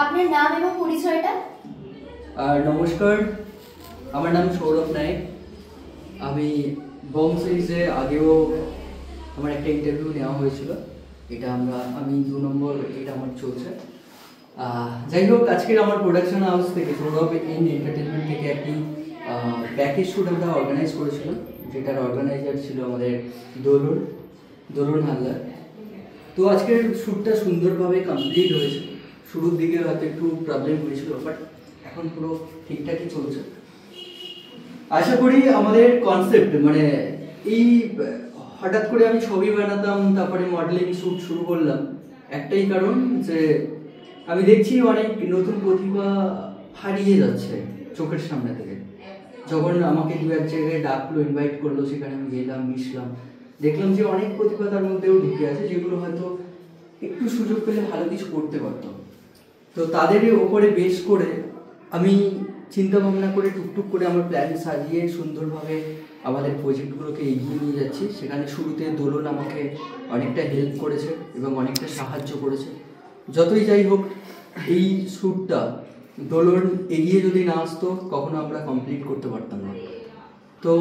আপনার নাম এবং পরিচয়টা? নমস্কার, আমার নাম সৌরভ নায়ক। আমি বং সিরিজে আগেও আমার একটা ইন্টারভিউ নেওয়া হয়েছিল। আমি 2 নম্বর এটা আমার চলছে। যাই হোক, আজকের আমার প্রোডাকশন হাউস থেকে সৌরভ ইন এন্টারটেনমেন্ট থেকে একটি প্যাকেজ শ্যুট আমরা অর্গানাইজ করেছিলাম, যেটার অর্গানাইজার ছিল আমাদের দোলন হালদার। তো আজকের শ্যুটটা সুন্দরভাবে কমপ্লিট হয়েছে। শুরুর দিকে হয়তো একটু প্রবলেম হয়েছিল, বাট এখন পুরো ঠিকঠাকই চলছে। আশা করি আমাদের কনসেপ্ট এই হঠাৎ করে আমি ছবি বানাতাম, তারপরে মডেলিং শ্যুট শুরু করলাম একটাই কারণ, যে আমি দেখছি অনেক নতুন প্রতিভা হারিয়ে যাচ্ছে চোখের সামনে থেকে। যখন আমাকে 2-1 জায়গায় ডাকলো, ইনভাইট করলো, সেখানে আমি গেলাম, মিশলাম, দেখলাম যে অনেক প্রতিভা তার মধ্যেও ঢুকে আছে, যেগুলো হয়তো একটু সুযোগ পেলে ভালো কিছু করতে পারতাম। তো তাদের ওপরে বেস করে আমি চিন্তা ভাবনা করে টুকটুক করে আমার প্ল্যান সাজিয়ে সুন্দরভাবে আমাদের প্রজেক্টগুলোকে এগিয়ে নিয়ে যাচ্ছি। সেখানে শুরুতে দোলন আমাকে অনেকটা হেল্প করেছে এবং অনেকটা সাহায্য করেছে। যতই যাই হোক, এই শ্যুটটা দোলন এগিয়ে যদি না আসতো, কখনো আমরা কমপ্লিট করতে পারতাম না। তো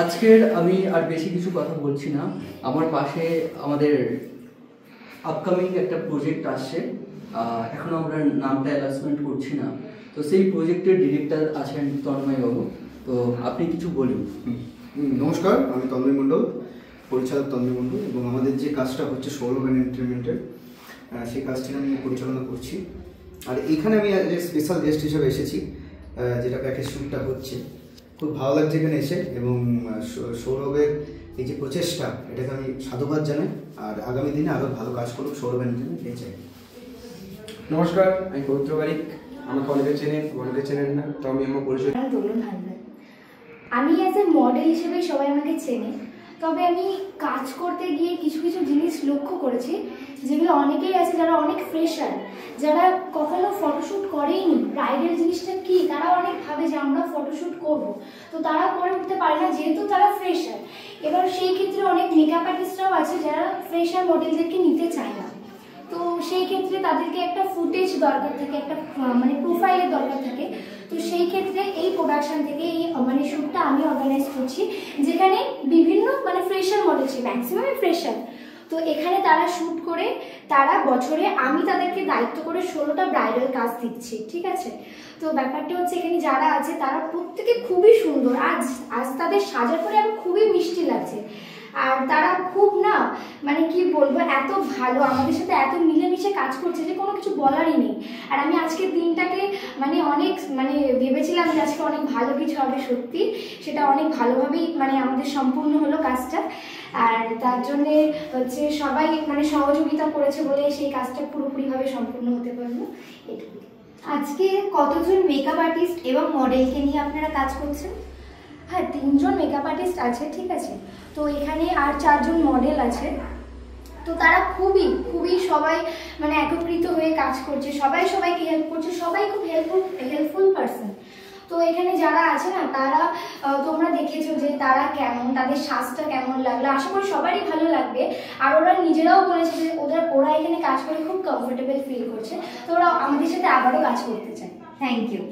আজকের আমি আর বেশি কিছু কথা বলছি না। আমার পাশে আমাদের আপকামিং একটা প্রজেক্ট আসছে, এখনো আমরা নামটা অ্যানাউন্সমেন্ট করছি না। তো সেই প্রজেক্টের ডিরেক্টর আছেন তন্ময় বাবু। তো আপনি কিছু বলুন। নমস্কার, আমি তন্ময় মণ্ডল, পরিচালক তন্ময় মণ্ডল, এবং আমাদের যে কাজটা হচ্ছে সৌরভ এন্টারটেনমেন্টের, সেই কাজটি আমি পরিচালনা করছি। আর এইখানে আমি স্পেশাল গেস্ট হিসেবে এসেছি, যেটা প্যাকেজ শ্যুটটা হচ্ছে। খুব ভালো লাগছে এখানে এসে, এবং সৌরভের এই যে প্রচেষ্টা, এটাকে আমি সাধুবাদ জানাই। আর আগামী দিনে আরও ভালো কাজ করুক সৌরভ এন্টারটেনমেন্ট, এই চাই। নমস্কার, আমি পবিত্র বারিক। আমাকে অনেকে চেনেন না, তো আমি আমার পরিচয়। দোলন হালদার। আমি অ্যাজ এ মডেল হিসেবে সবাই আমাকে চেনে, তবে আমি কাজ করতে গিয়ে কিছু কিছু জিনিস লক্ষ্য করেছি, যেগুলো অনেকেই আছে যারা অনেক ফ্রেশার, যারা কখনো ফটোশ্যুট করেইনি। ব্রাইডাল জিনিসটা কি তারা অনেক ভাবে যে আমরা ফটোশ্যুট করব, তো তারা করে উঠতে পারে না, যেহেতু তারা ফ্রেশার। এবার সেই ক্ষেত্রে অনেক মেকআপ আর্টিস্টরাও আছে যারা ফ্রেশার মডেলদেরকে নিতে চায় না। তো সেই ক্ষেত্রে তাদেরকে একটা ফুটেজ দরকার থাকে, একটা প্রোফাইলের দরকার থাকে। তো সেই ক্ষেত্রে এই প্রোডাকশন থেকে এই শ্যুটটা আমি অর্গানাইজ করছি, যেখানে বিভিন্ন ফ্রেশার মডেল ছিল, ম্যাক্সিমাম ফ্রেশার। তো এখানে তারা শ্যুট করে, তারা বছরে আমি তাদেরকে দায়িত্ব করে 16টা ব্রাইডাল কাজ দিচ্ছি, ঠিক আছে? তো ব্যাপারটা হচ্ছে, এখানে যারা আছে তারা প্রত্যেকে খুবই সুন্দর। আজ তাদের সাজার পরে আমার খুবই মিষ্টি লাগছে। আর তারা খুব কি বলবো, এত ভালো, আমাদের সাথে এত মিলেমিশে কাজ করছে যে কোনো কিছু বলারই নেই। আর আমি আজকের দিনটাকে অনেক ভেবেছিলাম যে আজকে অনেক ভালো কিছু হবে, সত্যি সেটা অনেক ভালোভাবেই আমাদের সম্পূর্ণ হলো কাজটা। আর তার জন্যে হচ্ছে সবাই সহযোগিতা করেছে বলে সেই কাজটা পুরোপুরিভাবে সম্পূর্ণ হতে পারলো, এটুকু। আজকে কতজন মেকআপ আর্টিস্ট এবং মডেলকে নিয়ে আপনারা কাজ করছেন? হ্যাঁ, 3 জন মেকআপ আর্টিস্ট আছে, ঠিক আছে। তো এখানে আর 4 জন মডেল আছে। তো তারা খুবই সবাই একত্রিত হয়ে কাজ করছে, সবাই সবাইকে হেল্প করছে, সবাই খুব হেল্পফুল পারসন। তো এখানে যারা আছে না, তারা তোমরা দেখেছো যে তারা কেমন, তাদের সাজটা কেমন লাগলো, আশা করি সবারই ভালো লাগবে। আর ওরা নিজেরাও বলেছে যে ওরা এখানে কাজ করে খুব কমফোর্টেবল ফিল করছে, তো ওরা আমাদের সাথে আবারও কাজ করতে চায়। Thank you.